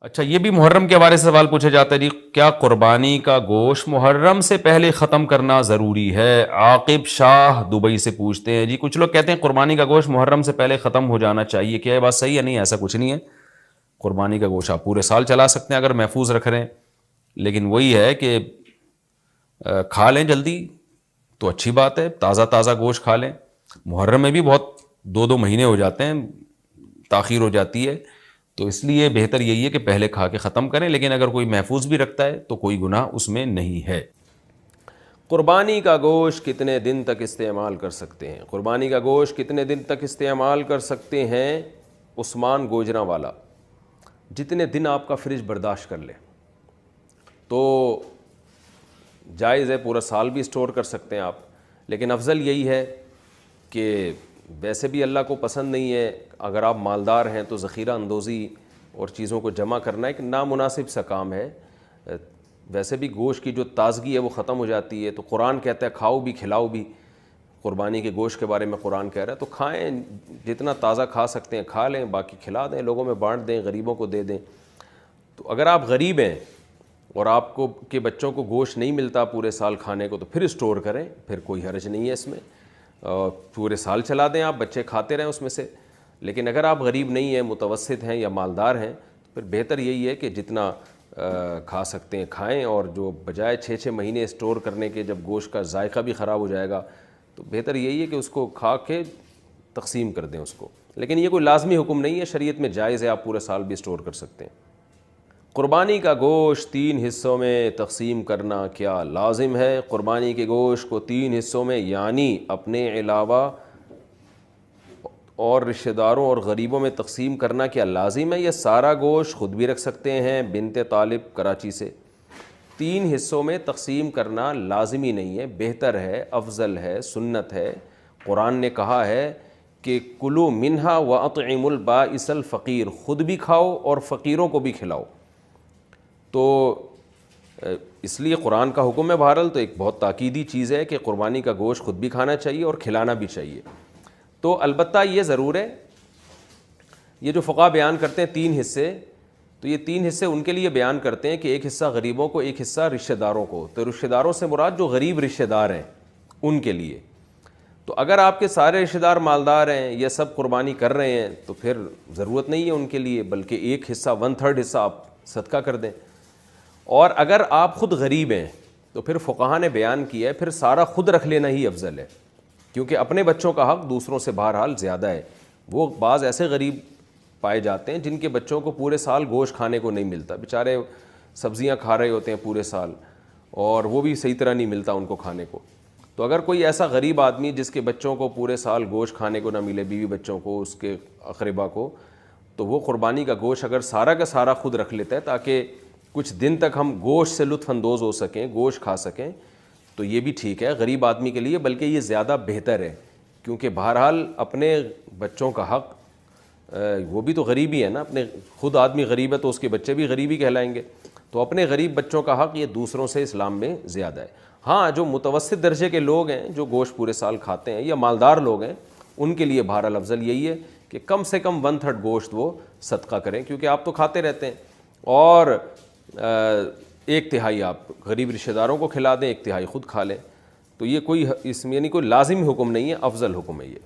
اچھا، یہ بھی محرم کے حوالے سے سوال پوچھا جاتا ہے جی، کیا قربانی کا گوشت محرم سے پہلے ختم کرنا ضروری ہے؟ عاقب شاہ دبئی سے پوچھتے ہیں جی، کچھ لوگ کہتے ہیں قربانی کا گوشت محرم سے پہلے ختم ہو جانا چاہیے، کیا یہ بات صحیح ہے؟ نہیں، ایسا کچھ نہیں ہے۔ قربانی کا گوشت آپ پورے سال چلا سکتے ہیں اگر محفوظ رکھ رہے ہیں، لیکن وہی ہے کہ کھا لیں جلدی تو اچھی بات ہے، تازہ تازہ گوشت کھا لیں۔ محرم میں بھی بہت 2 مہینے ہو جاتے ہیں، تاخیر ہو جاتی ہے، تو اس لیے بہتر یہی ہے کہ پہلے کھا کے ختم کریں، لیکن اگر کوئی محفوظ بھی رکھتا ہے تو کوئی گناہ اس میں نہیں ہے۔ قربانی کا گوشت کتنے دن تک استعمال کر سکتے ہیں؟ قربانی کا گوشت کتنے دن تک استعمال کر سکتے ہیں؟ عثمان گوجراں والا، جتنے دن آپ کا فریج برداشت کر لے تو جائز ہے، پورا سال بھی اسٹور کر سکتے ہیں آپ، لیکن افضل یہی ہے کہ ویسے بھی اللہ کو پسند نہیں ہے، اگر آپ مالدار ہیں تو ذخیرہ اندوزی اور چیزوں کو جمع کرنا ایک نامناسب سا کام ہے۔ ویسے بھی گوشت کی جو تازگی ہے وہ ختم ہو جاتی ہے، تو قرآن کہتا ہے کھاؤ بھی کھلاؤ بھی، قربانی کے گوشت کے بارے میں قرآن کہہ رہا ہے، تو کھائیں، جتنا تازہ کھا سکتے ہیں کھا لیں، باقی کھلا دیں، لوگوں میں بانٹ دیں، غریبوں کو دے دیں۔ تو اگر آپ غریب ہیں اور آپ کو کے بچوں کو گوشت نہیں ملتا پورے سال کھانے کو، تو پھر اسٹور کریں، پھر کوئی حرج نہیں ہے اس میں، پورے سال چلا دیں، آپ بچے کھاتے رہیں اس میں سے۔ لیکن اگر آپ غریب نہیں ہیں، متوسط ہیں یا مالدار ہیں، تو پھر بہتر یہی ہے کہ جتنا کھا سکتے ہیں کھائیں، اور جو بجائے 6 مہینے اسٹور کرنے کے جب گوشت کا ذائقہ بھی خراب ہو جائے گا، تو بہتر یہی ہے کہ اس کو کھا کے تقسیم کر دیں اس کو۔ لیکن یہ کوئی لازمی حکم نہیں ہے، شریعت میں جائز ہے، آپ پورے سال بھی اسٹور کر سکتے ہیں۔ قربانی کا گوشت 3 حصوں میں تقسیم کرنا کیا لازم ہے؟ قربانی کے گوشت کو 3 حصوں میں، یعنی اپنے علاوہ اور رشتہ داروں اور غریبوں میں تقسیم کرنا کیا لازم ہے؟ یہ سارا گوشت خود بھی رکھ سکتے ہیں؟ بنت طالب کراچی سے۔ 3 حصوں میں تقسیم کرنا لازمی نہیں ہے، بہتر ہے، افضل ہے، سنت ہے۔ قرآن نے کہا ہے کہ کلوا منہا واطعموا البائس الفقیر، خود بھی کھاؤ اور فقیروں کو بھی کھلاؤ۔ تو اس لیے قرآن کا حکم ہے بہرحال، تو ایک بہت تاکیدی چیز ہے کہ قربانی کا گوشت خود بھی کھانا چاہیے اور کھلانا بھی چاہیے۔ تو البتہ یہ ضرور ہے، یہ جو فقہا بیان کرتے ہیں 3 حصے، تو یہ 3 حصے ان کے لیے بیان کرتے ہیں کہ ایک حصہ غریبوں کو، ایک حصہ رشتہ داروں کو۔ تو رشتہ داروں سے مراد جو غریب رشتہ دار ہیں ان کے لیے۔ تو اگر آپ کے سارے رشتہ دار مالدار ہیں، یہ سب قربانی کر رہے ہیں، تو پھر ضرورت نہیں ہے ان کے لیے، بلکہ ایک حصہ 1/3 حصہ آپ صدقہ کر دیں۔ اور اگر آپ خود غریب ہیں تو پھر فقہا نے بیان کیا ہے پھر سارا خود رکھ لینا ہی افضل ہے، کیونکہ اپنے بچوں کا حق دوسروں سے بہرحال زیادہ ہے۔ وہ بعض ایسے غریب پائے جاتے ہیں جن کے بچوں کو پورے سال گوشت کھانے کو نہیں ملتا، بیچارے سبزیاں کھا رہے ہوتے ہیں پورے سال اور وہ بھی صحیح طرح نہیں ملتا ان کو کھانے کو۔ تو اگر کوئی ایسا غریب آدمی جس کے بچوں کو پورے سال گوشت کھانے کو نہ ملے، بیوی بچوں کو، اس کے اقربا کو، تو وہ قربانی کا گوشت اگر سارا کا سارا خود رکھ لیتا ہے تاکہ کچھ دن تک ہم گوشت سے لطف اندوز ہو سکیں، گوشت کھا سکیں، تو یہ بھی ٹھیک ہے غریب آدمی کے لیے، بلکہ یہ زیادہ بہتر ہے، کیونکہ بہرحال اپنے بچوں کا حق، وہ بھی تو غریب ہی ہے نا، اپنے خود آدمی غریب ہے تو اس کے بچے بھی غریب ہی کہلائیں گے، تو اپنے غریب بچوں کا حق یہ دوسروں سے اسلام میں زیادہ ہے۔ ہاں، جو متوسط درجے کے لوگ ہیں جو گوشت پورے سال کھاتے ہیں یا مالدار لوگ ہیں، ان کے لیے بہرحال افضل یہی ہے کہ کم سے کم 1/3 گوشت وہ صدقہ کریں، کیونکہ آپ تو کھاتے رہتے ہیں، اور 1/3 آپ غریب رشتہ داروں کو کھلا دیں، 1/3 خود کھا لیں۔ تو یہ کوئی اس میں یعنی کوئی لازمی حکم نہیں ہے، افضل حکم ہے یہ۔